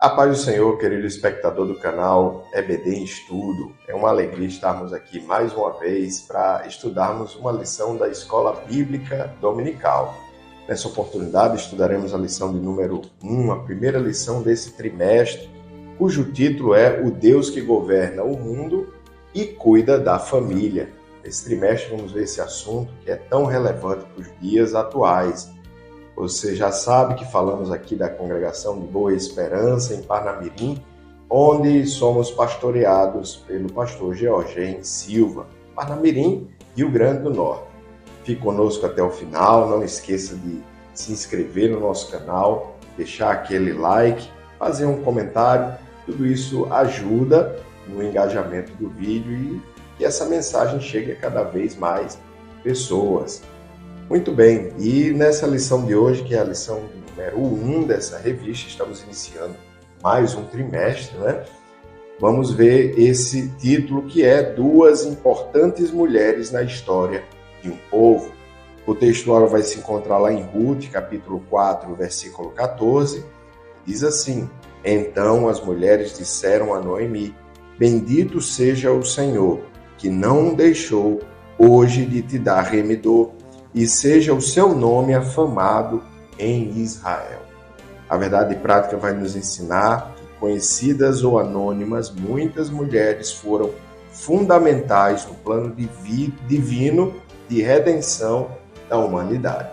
A paz do Senhor, querido espectador do canal EBD em Estudo. É uma alegria estarmos aqui mais uma vez para estudarmos uma lição da Escola Bíblica Dominical. Nessa oportunidade, estudaremos a lição de número 1, a primeira lição desse trimestre, cujo título é O Deus que Governa o Mundo e Cuida da Família. Nesse trimestre vamos ver esse assunto que é tão relevante para os dias atuais. Você já sabe que falamos aqui da Congregação de Boa Esperança, em Parnamirim, onde somos pastoreados pelo pastor Georgen Silva, Parnamirim, Rio Grande do Norte. Fique conosco até o final, não esqueça de se inscrever no nosso canal, deixar aquele like, fazer um comentário, tudo isso ajuda no engajamento do vídeo e que essa mensagem chegue a cada vez mais pessoas. Muito bem, e nessa lição de hoje, que é a lição número 1 dessa revista, estamos iniciando mais um trimestre, né? Vamos ver esse título que é Duas Importantes Mulheres na História de um Povo. O textual vai se encontrar lá em Ruth, capítulo 4, versículo 14, diz assim: Então as mulheres disseram a Noemi, Bendito seja o Senhor, que não deixou hoje de te dar remedor, e seja o seu nome afamado em Israel. A verdade prática vai nos ensinar que, conhecidas ou anônimas, muitas mulheres foram fundamentais no plano divino de redenção da humanidade.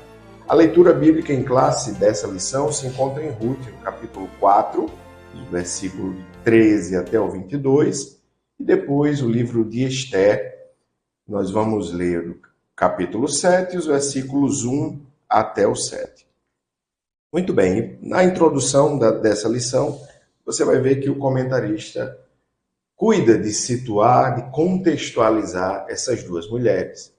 A leitura bíblica em classe dessa lição se encontra em Ruth, no capítulo 4, do versículo 13 até o 22, e depois o livro de Esther. Nós vamos ler o capítulo 7, os versículos 1 até o 7. Muito bem, na introdução dessa lição, você vai ver que o comentarista cuida de situar, de contextualizar essas duas mulheres.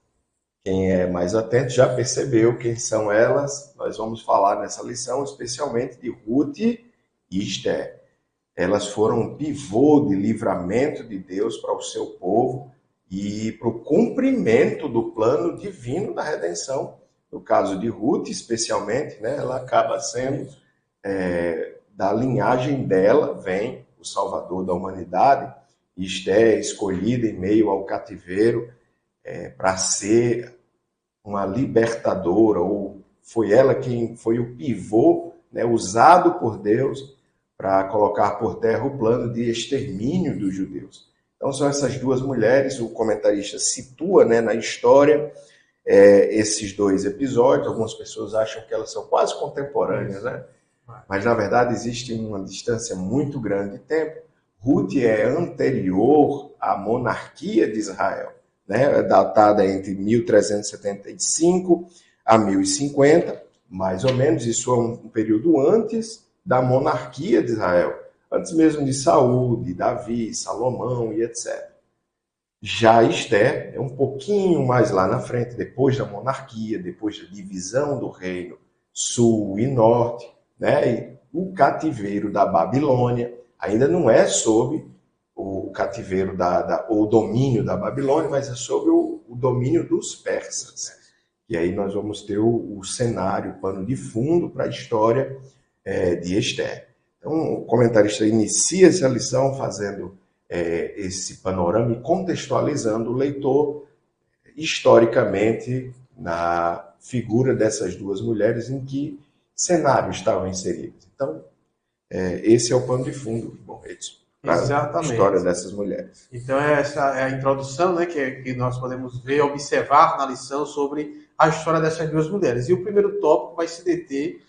Quem é mais atento já percebeu quem são elas. Nós vamos falar nessa lição especialmente de Ruth e Esther. Elas foram um pivô de livramento de Deus para o seu povo e para o cumprimento do plano divino da redenção. No caso de Ruth, especialmente, né, ela acaba sendo, da linhagem dela, vem o Salvador da humanidade. Esther é escolhida em meio ao cativeiro para ser uma libertadora, ou foi ela quem foi o pivô, né, usado por Deus para colocar por terra o plano de extermínio dos judeus. Então são essas duas mulheres, o comentarista situa, né, na história esses dois episódios. Algumas pessoas acham que elas são quase contemporâneas, né? Mas na verdade existe uma distância muito grande de tempo. Ruth é anterior à monarquia de Israel, né? É datada entre 1375 a 1050, mais ou menos. Isso é um período antes da monarquia de Israel, antes mesmo de Saul, de Davi, Salomão e etc. Já Esther é um pouquinho mais lá na frente, depois da monarquia, depois da divisão do reino sul e norte, né? E o cativeiro da Babilônia ainda não é sob o cativeiro ou o domínio da Babilônia, mas é sob o domínio dos persas. E aí nós vamos ter o cenário, o pano de fundo para a história de Esther. Então, o comentarista inicia essa lição fazendo esse panorama e contextualizando o leitor historicamente na figura dessas duas mulheres, em que cenário estavam inseridos. Então, esse é o pano de fundo, bom, para a história dessas mulheres. Então, essa é a introdução, né, que nós podemos ver, observar na lição sobre a história dessas duas mulheres. E o primeiro tópico vai se deter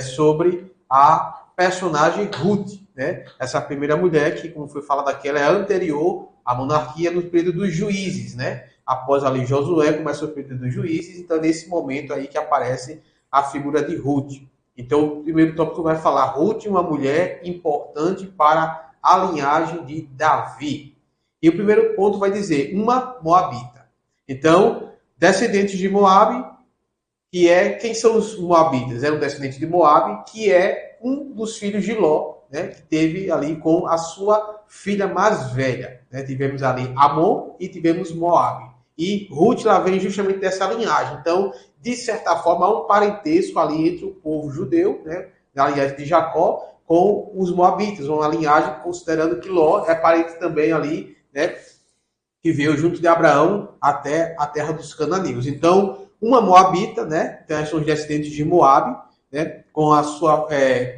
sobre a personagem Ruth, né? Essa primeira mulher que, como foi falado aqui, ela é anterior à monarquia no período dos juízes, né? Após ali Josué começa o período dos juízes, então nesse momento aí que aparece a figura de Ruth. Então o primeiro tópico vai falar Ruth, uma mulher importante para a linhagem de Davi. E o primeiro ponto vai dizer uma moabita. Então, descendentes de Moabe, quem são os moabitas? É um descendente de Moabe, que é um dos filhos de Ló, né, que teve ali com a sua filha mais velha. Né? Tivemos ali Amon e tivemos Moabe. E Ruth lá vem justamente dessa linhagem. Então, de certa forma, há um parentesco ali entre o povo judeu, né, na linhagem de Jacó, com os moabitas, uma linhagem considerando que Ló é parente também ali, né, que veio junto de Abraão até a terra dos cananeus. Então, uma moabita, né, então são os descendentes de Moabe, né, com a sua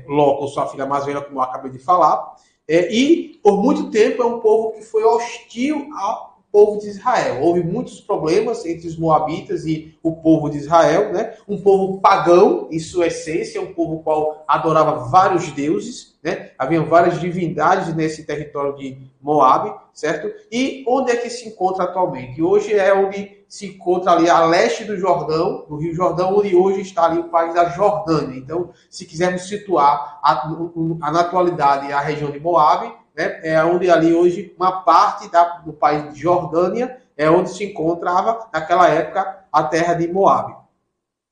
Ló, com sua filha mais velha, como eu acabei de falar, e por muito tempo é um povo que foi hostil ao povo de Israel. Houve muitos problemas entre os moabitas e o povo de Israel, né? Um povo pagão, em sua essência, um povo qual adorava vários deuses, né? Havia várias divindades nesse território de Moabe, certo? E onde é que se encontra atualmente? Hoje é onde se encontra ali a leste do Jordão, no Rio Jordão, onde hoje está ali o país da Jordânia. Então, se quisermos situar na atualidade a região de Moabe, né, é onde ali hoje uma parte do país de Jordânia é onde se encontrava naquela época a terra de Moabe.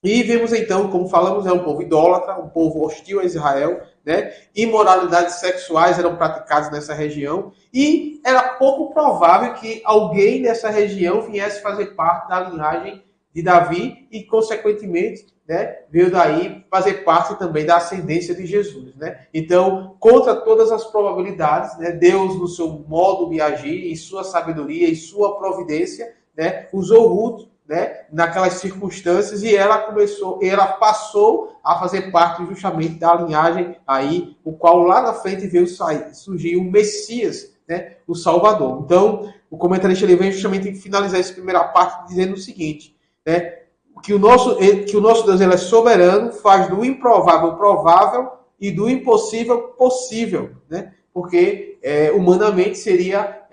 E vemos então, como falamos, é um povo idólatra, um povo hostil a Israel, né? Imoralidades sexuais eram praticadas nessa região e era pouco provável que alguém dessa região viesse fazer parte da linhagem de Davi e, consequentemente, né, veio daí fazer parte também da ascendência de Jesus, né? Então, contra todas as probabilidades, né, Deus, no seu modo de agir, em sua sabedoria, em sua providência, né, usou Ruth, né, naquelas circunstâncias, e ela passou a fazer parte justamente da linhagem aí, o qual lá na frente veio surgir o Messias, né, o Salvador. Então, o comentarista ele vem justamente finalizar essa primeira parte dizendo o seguinte, né, que o nosso Deus ele é soberano, faz do improvável provável e do impossível possível, né, porque humanamente seria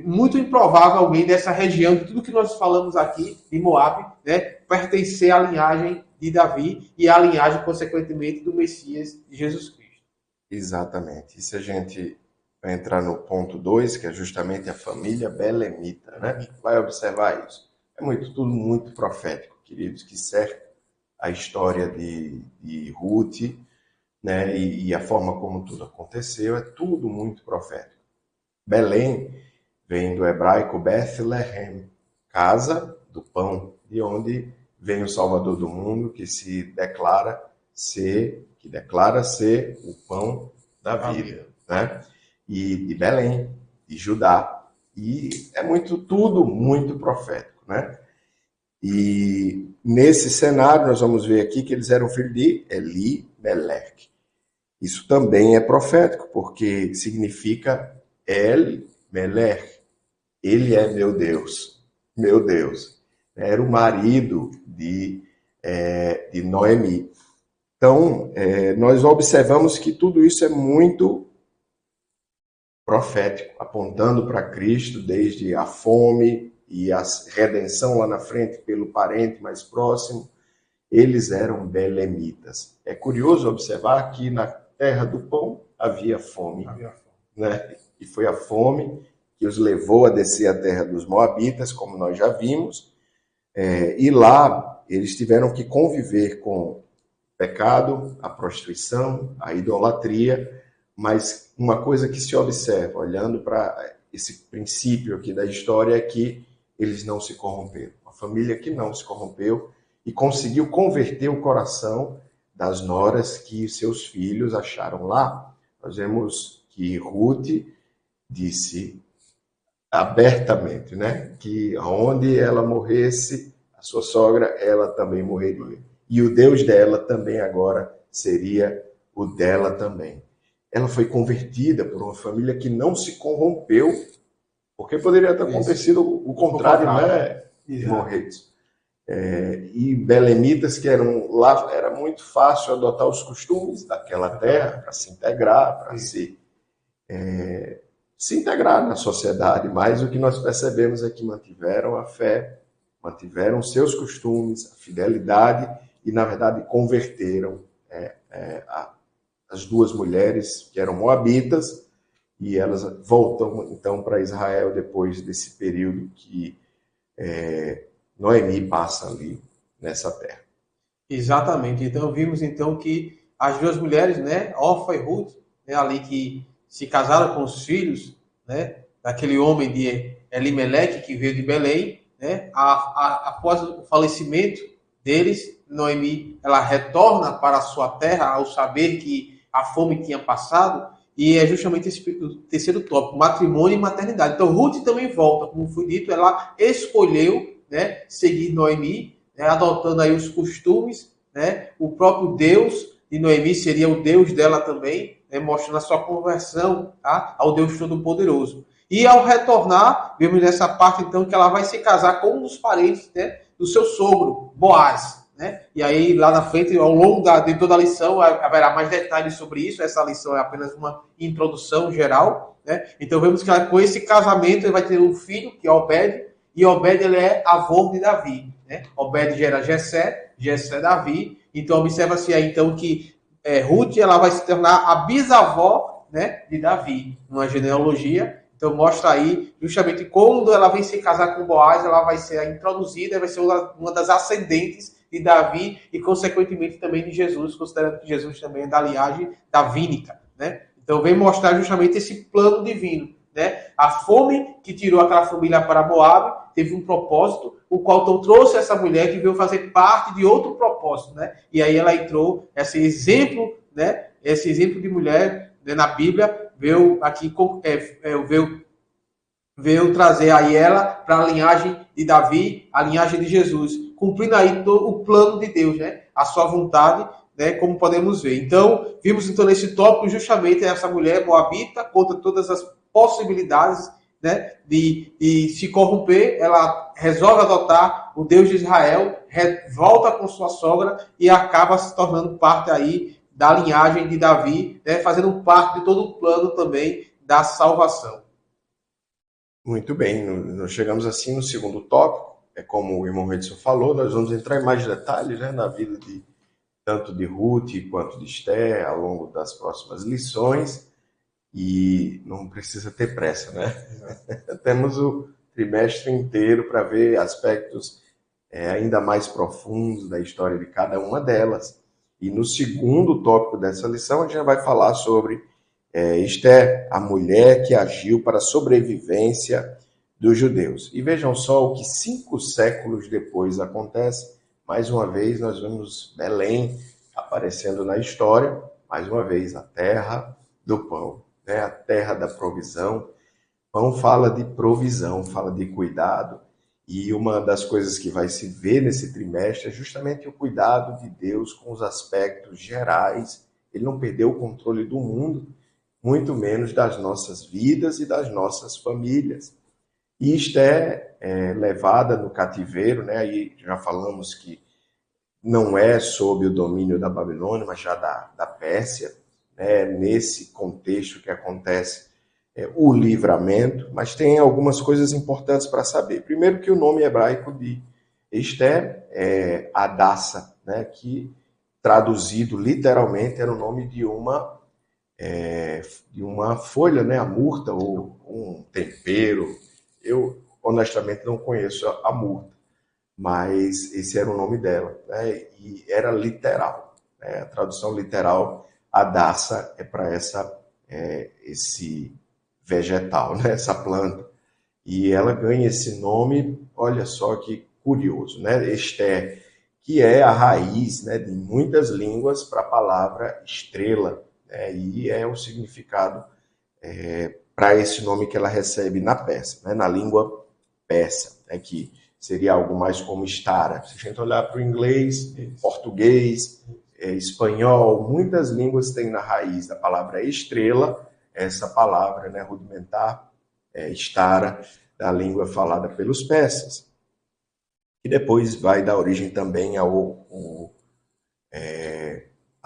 muito improvável alguém dessa região, de tudo que nós falamos aqui, de Moabe, né, pertencer à linhagem de Davi e à linhagem, consequentemente, do Messias de Jesus Cristo. Exatamente. E se a gente vai entrar no ponto 2, que é justamente a família belemita, né? Vai observar isso. É tudo muito profético, queridos, que cerca a história de Ruth, né, e a forma como tudo aconteceu, é tudo muito profético. Belém vem do hebraico Bethlehem, casa do pão, de onde vem o Salvador do mundo, que declara ser o pão da vida, né? E de Belém, de Judá. E é tudo muito profético, né? E nesse cenário nós vamos ver aqui que eles eram filhos de Eli-Melech. Isso também é profético, porque significa El-Melech. Ele é meu Deus, meu Deus. Era o marido de Noemi. Então, nós observamos que tudo isso é muito profético, apontando para Cristo, desde a fome e a redenção lá na frente pelo parente mais próximo. Eles eram belemitas. É curioso observar que na terra do pão havia fome. Né? E foi a fome que os levou a descer a terra dos moabitas, como nós já vimos, e lá eles tiveram que conviver com o pecado, a prostituição, a idolatria, mas uma coisa que se observa, olhando para esse princípio aqui da história, é que eles não se corromperam. Uma família que não se corrompeu e conseguiu converter o coração das noras que seus filhos acharam lá. Nós vemos que Ruth disse abertamente, né, que onde ela morresse, a sua sogra, ela também morreria. E o Deus dela também agora seria o dela também. Ela foi convertida por uma família que não se corrompeu, porque poderia ter acontecido o contrário, né, de morrer. E belemitas que eram lá, era muito fácil adotar os costumes daquela terra para se integrar, para se integrar na sociedade, mas o que nós percebemos é que mantiveram a fé, mantiveram seus costumes, a fidelidade e, na verdade, converteram as duas mulheres que eram moabitas e elas voltam, então, para Israel depois desse período que Noemi passa ali nessa terra. Exatamente. Então, vimos então que as duas mulheres, né, Orfa e Ruth, né, ali que se casaram com os filhos, né, daquele homem de Elimeleque que veio de Belém, né, após o falecimento deles, Noemi ela retorna para a sua terra ao saber que a fome tinha passado, e é justamente esse o terceiro tópico, matrimônio e maternidade. Então, Ruth também volta, como foi dito, ela escolheu, né, seguir Noemi, né, adotando aí os costumes, né, o próprio Deus de Noemi seria o Deus dela também, né, mostrando a sua conversão, tá, ao Deus Todo-Poderoso. E ao retornar, vemos nessa parte então que ela vai se casar com um dos parentes, né, do seu sogro, Boaz. Né? E aí, lá na frente, ao longo de toda a lição, haverá mais detalhes sobre isso. Essa lição é apenas uma introdução geral. Né? Então, vemos que com esse casamento ele vai ter um filho, que é Obed, e Obed ele é avô de Davi. Né? Obed gera Jessé, Jessé Davi. Então, observa-se aí então, que Ruth ela vai se tornar a bisavó, né, de Davi, numa genealogia. Então, mostra aí, justamente, quando ela vem se casar com Boaz, ela vai ser introduzida, vai ser uma das ascendentes de Davi e, consequentemente, também de Jesus, considerando que Jesus também é da linhagem davínica, né? Então, vem mostrar justamente esse plano divino, né? A fome que tirou aquela família para Moab teve um propósito, o qual então trouxe essa mulher que veio fazer parte de outro propósito, né? E aí ela entrou, esse exemplo, né? Esse exemplo de mulher, né, na Bíblia, veio aqui, veio trazer aí ela para a linhagem de Davi, a linhagem de Jesus, cumprindo aí todo o plano de Deus, né? A sua vontade, né? Como podemos ver. Então, vimos então nesse tópico justamente essa mulher moabita contra todas as possibilidades, né, de se corromper. Ela resolve adotar o Deus de Israel, volta com sua sogra e acaba se tornando parte aí da linhagem de Davi, né, fazendo parte de todo o plano também da salvação. Muito bem, nós chegamos assim no segundo tópico. É como o irmão Edson falou, nós vamos entrar em mais detalhes, né, na vida tanto de Ruth quanto de Esther ao longo das próximas lições, e não precisa ter pressa, né? Temos o trimestre inteiro para ver aspectos ainda mais profundos da história de cada uma delas. E no segundo tópico dessa lição, a gente já vai falar sobre Esther, a mulher que agiu para a sobrevivência dos judeus. E vejam só o que 5 séculos depois acontece. Mais uma vez, nós vemos Belém aparecendo na história, mais uma vez, a terra do pão, né? A terra da provisão. Pão fala de provisão, fala de cuidado. E uma das coisas que vai se ver nesse trimestre é justamente o cuidado de Deus com os aspectos gerais. Ele não perdeu o controle do mundo, muito menos das nossas vidas e das nossas famílias. E Esther é levada no cativeiro, né? Aí já falamos que não é sob o domínio da Babilônia, mas já da Pérsia, né? Nesse contexto que acontece o livramento, mas tem algumas coisas importantes para saber. Primeiro que o nome hebraico de Esther é Hadassa, né? Que traduzido literalmente era o nome de uma folha, né, a murta, ou um tempero. Eu, honestamente, não conheço a murta, mas esse era o nome dela, né, e era literal. Né, a tradução literal, Hadassa, é para esse vegetal, né, essa planta. E ela ganha esse nome, olha só que curioso, né, Esther, que é a raiz, né, de muitas línguas para a palavra estrela. E é o significado para esse nome que ela recebe na Pérsia, né, na língua persa, que seria algo mais como Stara. Se a gente olhar para o inglês, português, espanhol, muitas línguas têm na raiz da palavra estrela essa palavra, né, rudimentar, Stara, da língua falada pelos persas. E depois vai dar origem também à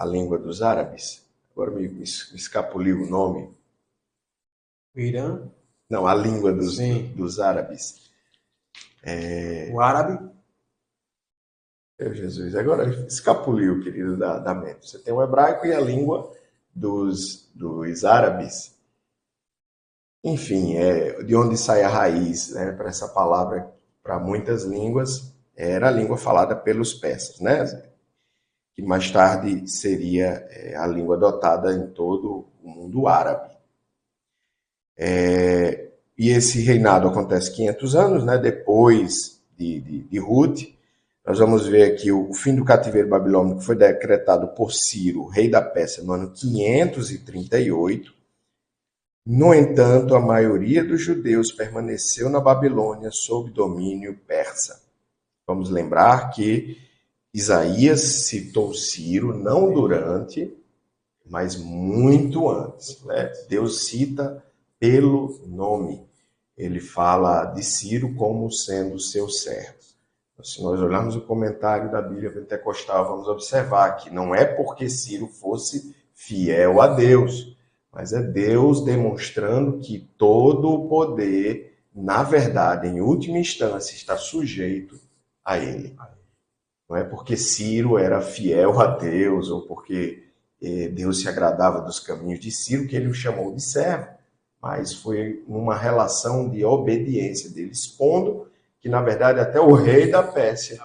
língua dos árabes. Agora me escapuliu o nome. O Irã? Não, a língua dos árabes. O árabe? Meu Jesus, agora escapuliu, querido, da mente. Você tem o hebraico e a língua dos árabes. Enfim, de onde sai a raiz, né, para essa palavra, para muitas línguas, era a língua falada pelos persas, né? Que mais tarde seria a língua adotada em todo o mundo árabe. E esse reinado acontece 500 anos, né, depois de Ruth, Nós vamos ver aqui o fim do cativeiro babilônico foi decretado por Ciro, rei da Pérsia, no ano 538. No entanto, a maioria dos judeus permaneceu na Babilônia sob domínio persa. Vamos lembrar que Isaías citou Ciro não durante, mas muito antes, né? Deus cita pelo nome. Ele fala de Ciro como sendo seu servo. Se nós olharmos o comentário da Bíblia Pentecostal, vamos observar que não é porque Ciro fosse fiel a Deus, mas é Deus demonstrando que todo o poder, na verdade, em última instância, está sujeito a ele. Não é porque Ciro era fiel a Deus ou porque Deus se agradava dos caminhos de Ciro que ele o chamou de servo, mas foi uma relação de obediência dele, expondo que, na verdade, até o rei da Pérsia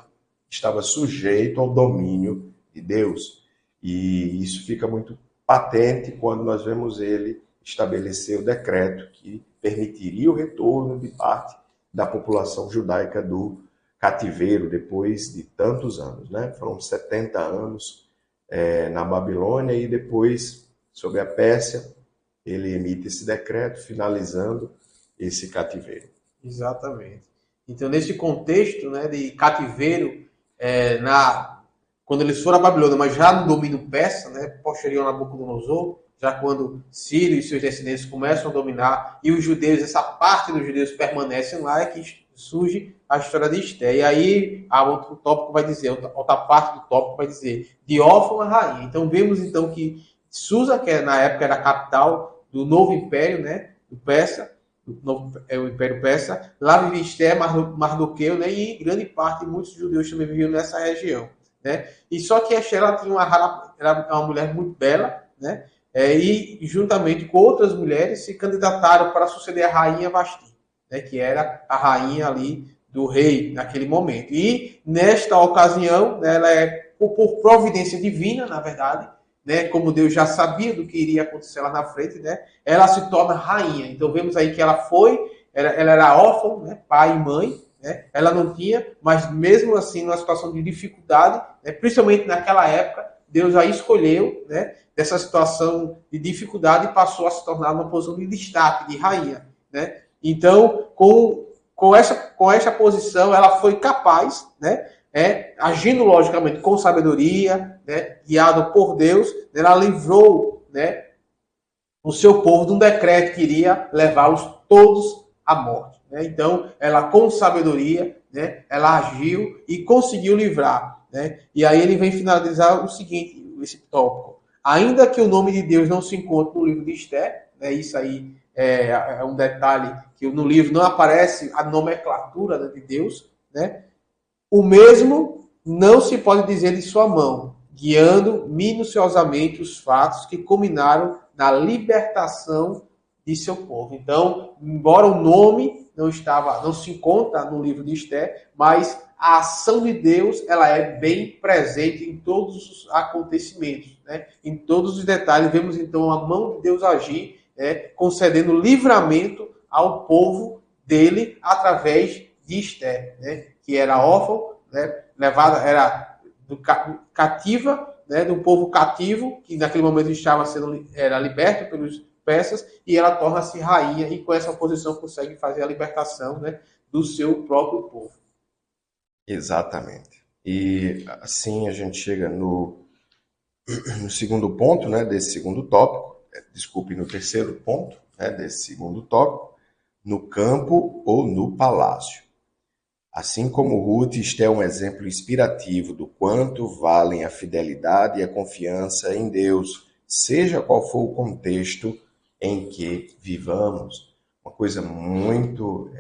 estava sujeito ao domínio de Deus. E isso fica muito patente quando nós vemos ele estabelecer o decreto que permitiria o retorno de parte da população judaica do cativeiro depois de tantos anos, né? Foram 70 anos na Babilônia e depois, sob a Pérsia, ele emite esse decreto finalizando esse cativeiro. Exatamente. Então, nesse contexto, né, de cativeiro, quando eles foram à Babilônia, mas já no domínio persa, né, posterior a Nabucodonosor, já quando Ciro e seus descendentes começam a dominar, e os judeus, essa parte dos judeus permanecem lá, é que surge a história de Esté. E aí, outro tópico vai dizer, outra parte do tópico vai dizer, de órfã a rainha. Então, vemos então que Susa, que na época era a capital do novo império, né, do Persa, o Império Persa, lá vivia Esté, Mardoqueu, né, e grande parte, muitos judeus também viviam nessa região, né, e só que Esté, ela tinha era uma mulher muito bela, né, e juntamente com outras mulheres se candidataram para suceder a rainha Vasti, né, que era a rainha ali do rei naquele momento, e nesta ocasião, né, ela por providência divina, na verdade, né, como Deus já sabia do que iria acontecer lá na frente, né, ela se torna rainha. Então vemos aí que ela era órfã, né, pai e mãe, né, ela não tinha, mas mesmo assim, numa situação de dificuldade, né, principalmente naquela época, Deus a escolheu, né, dessa situação de dificuldade e passou a se tornar uma posição de destaque, de rainha, né. Então, com essa posição, ela foi capaz, né, agindo logicamente com sabedoria, né, guiado por Deus, ela livrou, né, o seu povo de um decreto que iria levá-los todos à morte, né? Então, ela com sabedoria, né, ela agiu e conseguiu livrar, né? E aí ele vem finalizar o seguinte, esse tópico: ainda que o nome de Deus não se encontre no livro de Esté, né, isso aí é um detalhe que no livro não aparece a nomenclatura, né, de Deus, né? O mesmo não se pode dizer de sua mão, guiando minuciosamente os fatos que culminaram na libertação de seu povo. Então, embora o nome não se encontra no livro de Esté, mas a ação de Deus ela é bem presente em todos os acontecimentos, né? Em todos os detalhes. Vemos então a mão de Deus agir, né, concedendo livramento ao povo dele através de Esté, né, que era órfão, né, era cativa, né, do povo cativo, que naquele momento era liberto pelos persas, e ela torna-se rainha, e com essa posição consegue fazer a libertação, né, do seu próprio povo. Exatamente. E assim a gente chega no segundo ponto, né, desse segundo tópico, no terceiro ponto, né, desse segundo tópico, no campo ou no palácio. Assim como Ruth, Esté é um exemplo inspirativo do quanto valem a fidelidade e a confiança em Deus, seja qual for o contexto em que vivamos. Uma coisa muito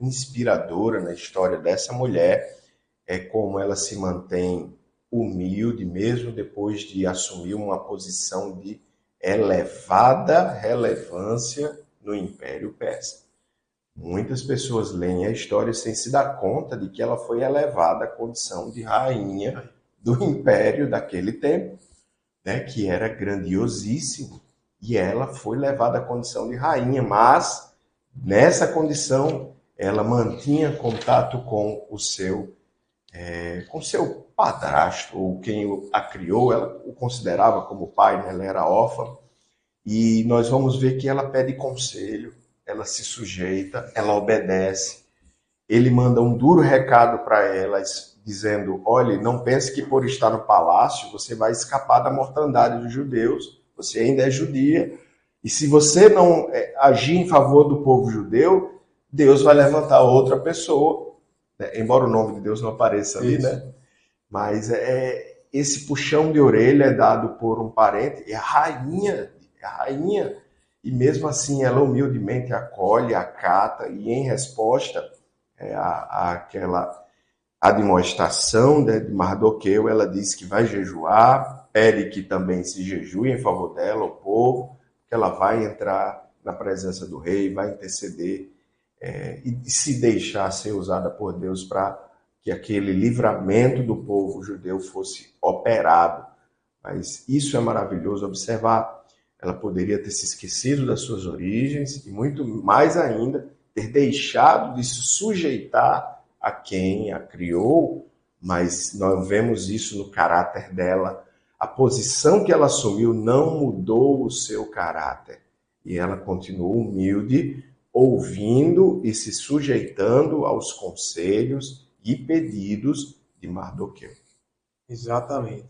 inspiradora na história dessa mulher é como ela se mantém humilde, mesmo depois de assumir uma posição de elevada relevância no Império Persa. Muitas pessoas leem a história sem se dar conta de que ela foi elevada à condição de rainha do império daquele tempo, né, que era grandiosíssimo, e ela foi levada à condição de rainha, mas nessa condição ela mantinha contato com o seu com seu padrasto, ou quem a criou, ela o considerava como pai, né? Ela era órfã, e nós vamos ver que ela pede conselho, ela se sujeita, ela obedece. Ele manda um duro recado para ela, dizendo: olhe, não pense que por estar no palácio você vai escapar da mortandade dos judeus, você ainda é judia, e se você não agir em favor do povo judeu, Deus vai levantar outra pessoa, né? Embora o nome de Deus não apareça ali, Isso. né? Mas esse puxão de orelha é dado por um parente, é a rainha, e mesmo assim ela humildemente acolhe, acata, e em resposta àquela admoestação, né, de Mardoqueu, ela diz que vai jejuar, pede que também se jejue em favor dela, o povo, que ela vai entrar na presença do rei, vai interceder, e se deixar ser usada por Deus para que aquele livramento do povo judeu fosse operado. Mas isso é maravilhoso observar. Ela poderia ter se esquecido das suas origens e, muito mais ainda, ter deixado de se sujeitar a quem a criou, mas nós vemos isso no caráter dela. A posição que ela assumiu não mudou o seu caráter. E ela continuou humilde, ouvindo e se sujeitando aos conselhos e pedidos de Mardoqueu. Exatamente.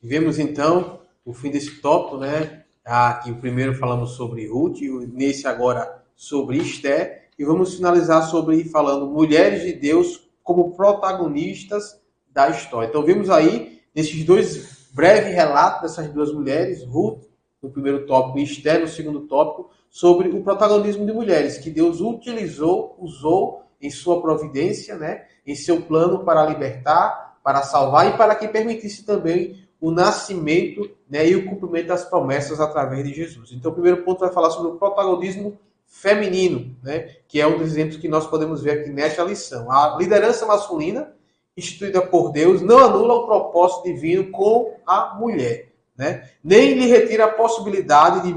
E vemos então o fim desse tópico, né? Aqui primeiro falamos sobre Ruth, e nesse agora sobre Esté, e vamos finalizar falando mulheres de Deus como protagonistas da história. Então vimos aí nesses dois breves relatos dessas duas mulheres, Ruth no primeiro tópico e Esté no segundo tópico, sobre o protagonismo de mulheres que Deus usou em sua providência, né? Em seu plano para libertar, para salvar e para que permitisse também o nascimento, né, e o cumprimento das promessas através de Jesus. Então, o primeiro ponto vai falar sobre o protagonismo feminino, né, que é um dos exemplos que nós podemos ver aqui nesta lição. A liderança masculina, instituída por Deus, não anula o propósito divino com a mulher, né, nem lhe retira a possibilidade de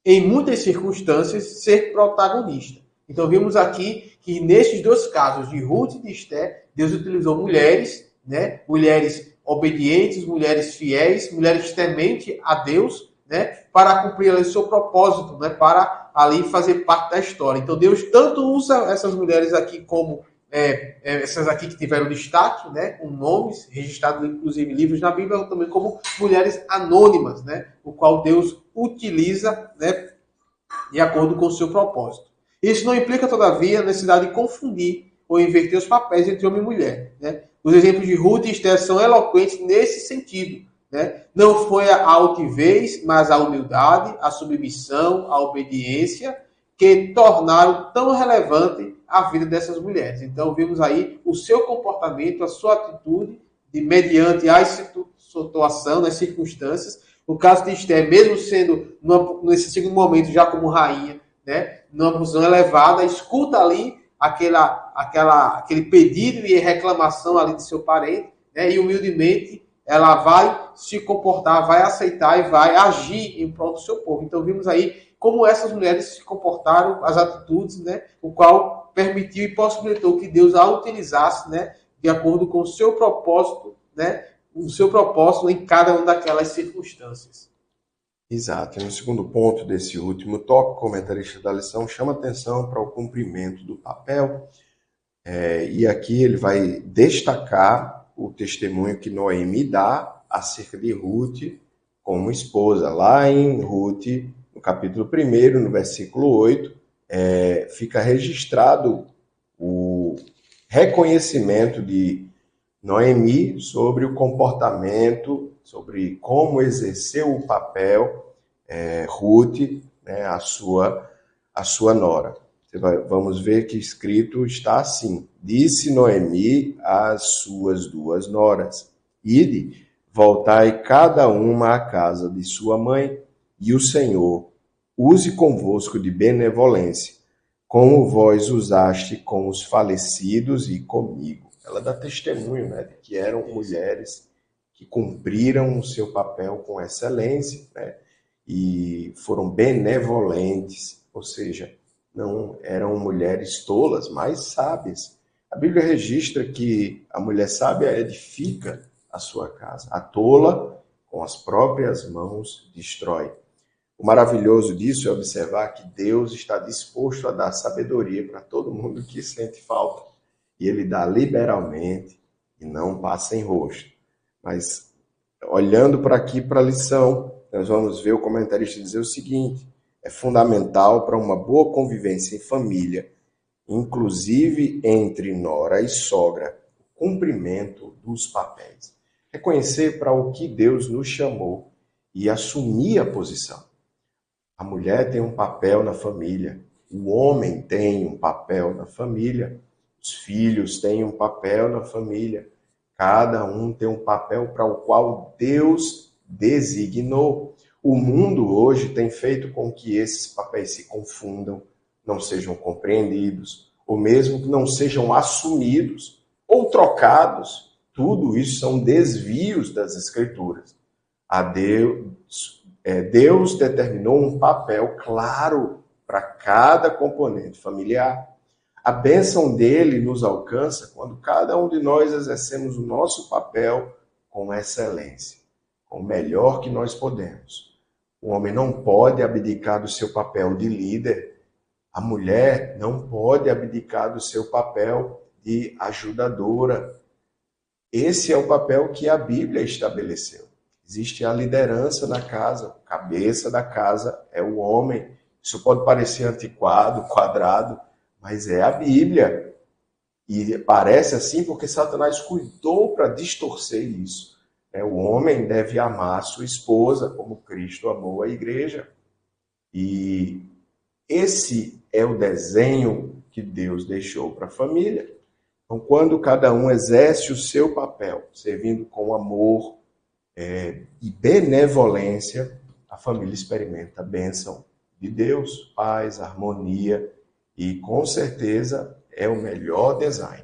em muitas circunstâncias ser protagonista. Então, vimos aqui que nesses dois casos, de Ruth e de Esté, Deus utilizou mulheres, né? Mulheres obedientes, mulheres fiéis, mulheres tementes a Deus, né? Para cumprir ali o seu propósito, né? Para ali fazer parte da história. Então, Deus tanto usa essas mulheres aqui como essas aqui que tiveram destaque, né? Com nomes registrados, inclusive, em livros na Bíblia, também como mulheres anônimas, né? O qual Deus utiliza, né? De acordo com o seu propósito. Isso não implica, todavia, a necessidade de confundir ou inverter os papéis entre homem e mulher. Né? Os exemplos de Ruth e Esther são eloquentes nesse sentido. Né? Não foi a altivez, mas a humildade, a submissão, a obediência que tornaram tão relevante a vida dessas mulheres. Então, vimos aí o seu comportamento, a sua atitude, mediante a situação, nas circunstâncias. O caso de Esther, mesmo sendo nesse segundo momento já como rainha, né, numa posição elevada, escuta ali aquele pedido e reclamação ali de seu parente, né, e humildemente ela vai se comportar, vai aceitar e vai agir em prol do seu povo. Então vimos aí como essas mulheres se comportaram, as atitudes, né, o qual permitiu e possibilitou que Deus a utilizasse, né, de acordo com o seu propósito, né, o seu propósito em cada uma daquelas circunstâncias. Exato. E no segundo ponto desse último tópico, o comentarista da lição chama atenção para o cumprimento do papel. E aqui ele vai destacar o testemunho que Noemi dá acerca de Ruth como esposa. Lá em Ruth, no capítulo 1, no versículo 8, fica registrado o reconhecimento de Noemi sobre o comportamento, sobre como exerceu o papel Ruth, né, a sua nora. Vamos ver que escrito está assim: disse Noemi às suas duas noras: ide, voltai cada uma à casa de sua mãe, e o Senhor use convosco de benevolência, como vós usaste com os falecidos e comigo. Ela dá testemunho, né, de que eram mulheres que cumpriram o seu papel com excelência, né, e foram benevolentes, ou seja, não eram mulheres tolas, mas sábias. A Bíblia registra que a mulher sábia edifica a sua casa. A tola, com as próprias mãos, destrói. O maravilhoso disso é observar que Deus está disposto a dar sabedoria para todo mundo que sente falta. E Ele dá liberalmente e não passa em rosto. Mas, olhando para aqui, para a lição, nós vamos ver o comentarista dizer o seguinte: é fundamental para uma boa convivência em família, inclusive entre nora e sogra, o cumprimento dos papéis. Reconhecer para o que Deus nos chamou e assumir a posição. A mulher tem um papel na família, o homem tem um papel na família, os filhos têm um papel na família. Cada um tem um papel para o qual Deus designou. O mundo hoje tem feito com que esses papéis se confundam, não sejam compreendidos, ou mesmo que não sejam assumidos ou trocados. Tudo isso são desvios das Escrituras. Deus determinou um papel claro para cada componente familiar. A bênção dele nos alcança quando cada um de nós exercemos o nosso papel com excelência, com o melhor que nós podemos. O homem não pode abdicar do seu papel de líder. A mulher não pode abdicar do seu papel de ajudadora. Esse é o papel que a Bíblia estabeleceu. Existe a liderança na casa, o cabeça da casa é o homem. Isso pode parecer antiquado, quadrado, mas é a Bíblia. E parece assim porque Satanás cuidou para distorcer isso. O homem deve amar a sua esposa como Cristo amou a igreja. E esse é o desenho que Deus deixou para a família. Então, quando cada um exerce o seu papel, servindo com amor e benevolência, a família experimenta a bênção de Deus, paz, harmonia e, com certeza, é o melhor design.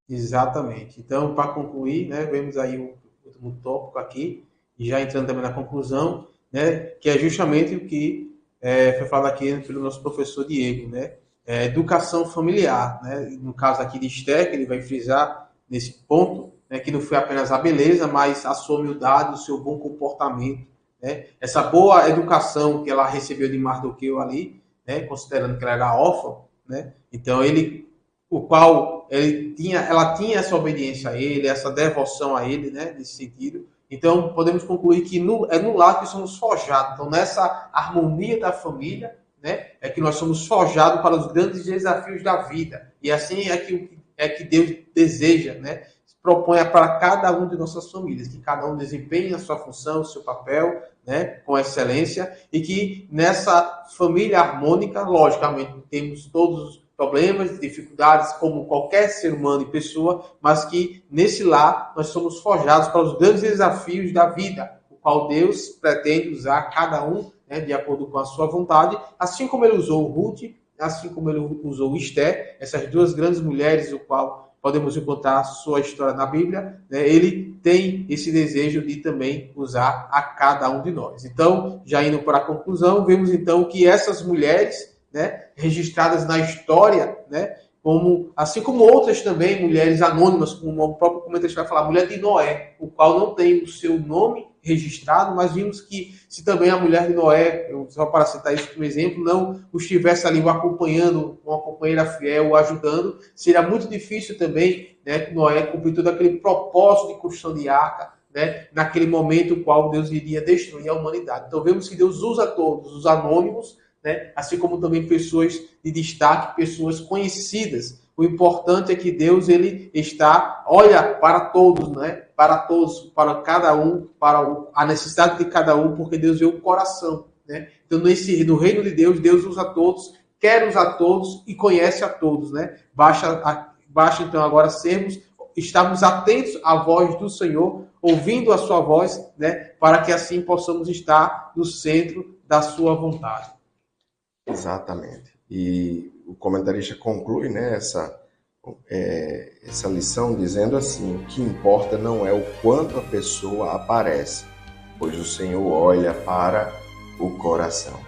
Exatamente. Então, para concluir, vemos aí o último tópico aqui, e já entrando também na conclusão, que é justamente o que foi falado aqui pelo nosso professor Diego, educação familiar, no caso aqui de Esther, que ele vai frisar nesse ponto, que não foi apenas a beleza, mas a sua humildade, o seu bom comportamento, essa boa educação que ela recebeu de Mardoqueu ali, considerando que ela era órfã, então ela tinha essa obediência a ele, essa devoção a ele, nesse sentido. Então, podemos concluir que é no lar que somos forjados. Então, nessa harmonia da família, é que nós somos forjados para os grandes desafios da vida. E assim é que Deus deseja, propõe para cada um de nossas famílias, que cada um desempenhe a sua função, o seu papel, com excelência, e que nessa família harmônica, logicamente, temos todos os problemas, dificuldades, como qualquer ser humano e pessoa, mas que nesse lar nós somos forjados para os grandes desafios da vida, o qual Deus pretende usar cada um, de acordo com a sua vontade, assim como ele usou Ruth, assim como ele usou Esther, essas duas grandes mulheres, o qual podemos encontrar a sua história na Bíblia, ele tem esse desejo de também usar a cada um de nós. Então, já indo para a conclusão, vemos então que essas mulheres, registradas na história, como, assim como outras também, mulheres anônimas, como o próprio comentarista vai falar, a mulher de Noé, o qual não tem o seu nome registrado, mas vimos que se também a mulher de Noé, só para citar isso como exemplo, não o estivesse ali o acompanhando, uma companheira fiel, o ajudando, seria muito difícil também, Noé cumprir todo aquele propósito de construção de arca, naquele momento no qual Deus iria destruir a humanidade. Então vemos que Deus usa todos, os anônimos, assim como também pessoas de destaque, pessoas conhecidas. O importante é que Deus ele olha para todos, para todos, para cada um, para a necessidade de cada um, porque Deus vê o coração. Então, no reino de Deus, Deus usa todos, quer usar todos e conhece a todos. Basta então agora estarmos atentos à voz do Senhor, ouvindo a sua voz, para que assim possamos estar no centro da sua vontade. Exatamente. E o comentarista conclui essa lição dizendo assim: o que importa não é o quanto a pessoa aparece, pois o Senhor olha para o coração.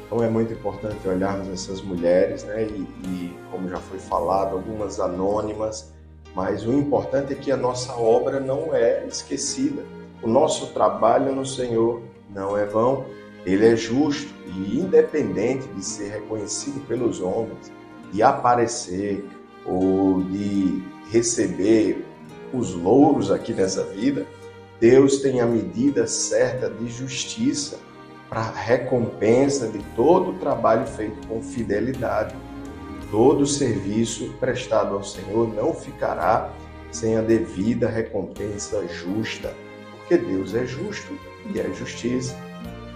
Então é muito importante olharmos essas mulheres, né? E como já foi falado, algumas anônimas, mas o importante é que a nossa obra não é esquecida. O nosso trabalho no Senhor não é vão, Ele é justo e independente de ser reconhecido pelos homens, de aparecer ou de receber os louros aqui nessa vida, Deus tem a medida certa de justiça para recompensa de todo o trabalho feito com fidelidade. Todo serviço prestado ao Senhor não ficará sem a devida recompensa justa, porque Deus é justo e é justiça.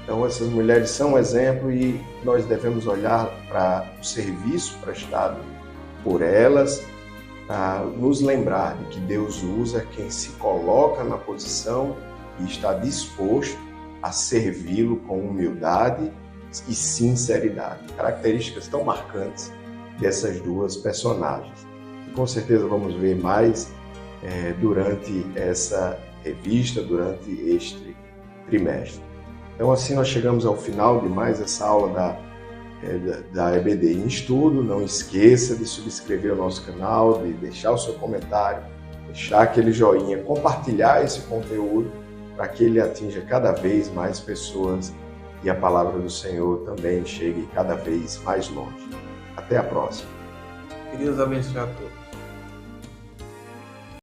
Então essas mulheres são um exemplo e nós devemos olhar para o serviço prestado por elas, para nos lembrar de que Deus usa quem se coloca na posição e está disposto a servi-lo com humildade e sinceridade. Características tão marcantes dessas duas personagens. E com certeza vamos ver mais durante essa revista, durante este trimestre. Então assim nós chegamos ao final de mais essa aula da EBD em Estudo. Não esqueça de subscrever o nosso canal, de deixar o seu comentário, deixar aquele joinha, compartilhar esse conteúdo para que ele atinja cada vez mais pessoas e a palavra do Senhor também chegue cada vez mais longe. Até a próxima. Que Deus abençoe a todos.